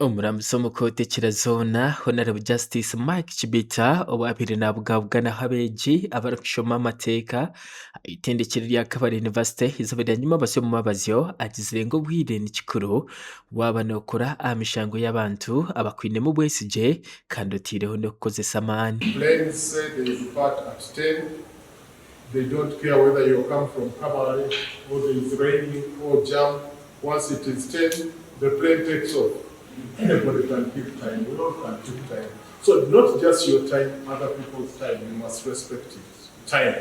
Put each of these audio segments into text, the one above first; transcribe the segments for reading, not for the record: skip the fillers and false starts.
Omuramuzi w'omukotekyerezona Honorable Justice Mike Chibita owabire nabugabugana habeegi abarikushoma amateeka itendekero rya Kabale University izooba rya nyuma basyo mumabazyo agizire ngu obwire ni kikuru waba nokora aha mishango y'abantu abakwinemu obwesige kandi otiireho n'okukozesa amaani. Planes say they depart at 10. They don't care whether you come from Kabale or there is raining or jam. Once it is 10, the plane takes off. Anybody can keep time. We all can keep time. So not just your time, other people's time. You must respect it. Time.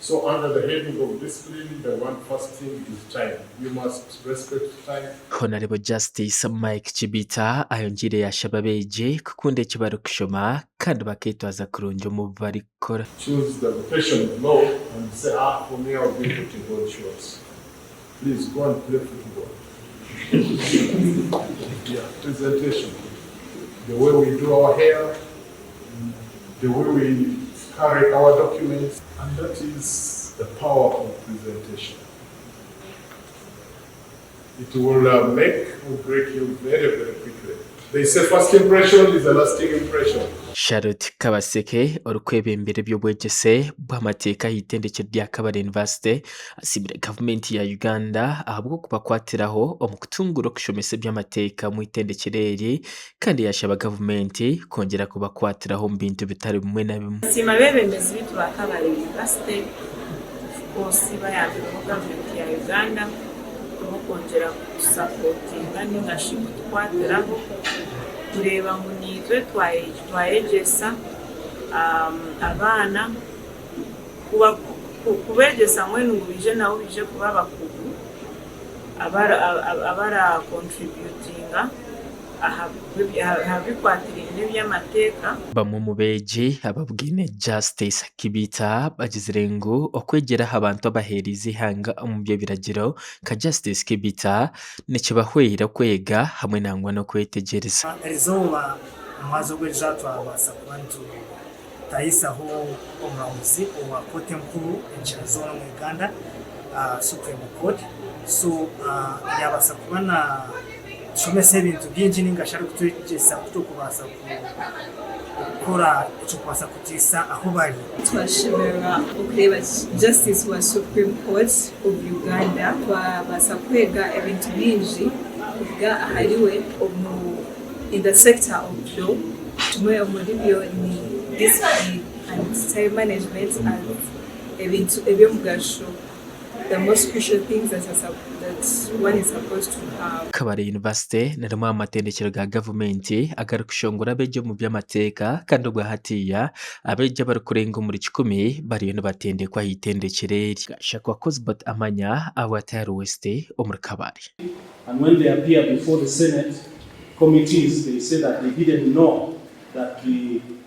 So under the heading of discipline, the one first thing is time. You must respect time. Honorable Justice Mike Chibita ayongire yashaba abeegi kukunda eki barikushoma kandi baketwaza kurungi omu barikukora. Choose the profession of law and say, for me I'll be football shorts. Please go and play football. Yeah, presentation. The way we do our hair, the way we carry our documents, and that is the power of presentation. It will make or break you very, very quickly. They say first impression is a lasting impression. Charlotte Kabaseke orukwebembere by'obwegyese bw'amateeka y'itendekero rya Kabale University asibire gavumenti ya Uganda ahabwo kubakwatiraho omu kutungura okushomesa by'amateeka mu itendekero eri kandi yashaba gavumenti kongera kubakwatiraho mu bintu bitari bimwe na bimwe. Sima bebembezi bitu ba Kabale University kosi bayambiraho gavumenti ya Uganda kongera kusapotinga n'ingashinga tukwatiraho tureba ngo nitwe twayegesa abaana kubegesa mwenu ngo bije nawo bije kuba bakuru abara contributinga ahabikwatira n'eby'amateeka. Bamwe mu beegi ababwine Justice Kibita bagizire ngu okwegeraho abantu abaheerize ihanga omu byo biragiro ka Justice Kibita nikibahwera kwega hamwe nangwa n'okwetegereza. Erizooba omwazo gw'ejo twabaasa kuba nitutayisaho omulamuzi owa kooti enkuru enkirazooba mu Uganda, Supreme Court. So yabaasa kuba na tusomesa ebintu bingi ningashi ari kutwegyesa kutokubaasa kukora ekyokubaasa kutiisa aho bari. Twashimira okureba Justice wa Supreme Court of Uganda twabaasa kwega ebintu bingi kuvuga ahariwe in the sector of law tumwe omuri byo ni discipline and time management and ebintu ebyomugasho, the most crucial things that one is supposed to have. Kabale University narimu amatendekero ga gavumenti agarikushongora abeegi omu by'amateeka kandi obwa hatiya abeegi abarikurenga omuri 10 bariyo nibatendekwa aha itendekero eri. Gashakwa Cosbert Amanya awa Tayari West omuri Kabale. And when they appear before the Senate committees, they say that they didn't know that the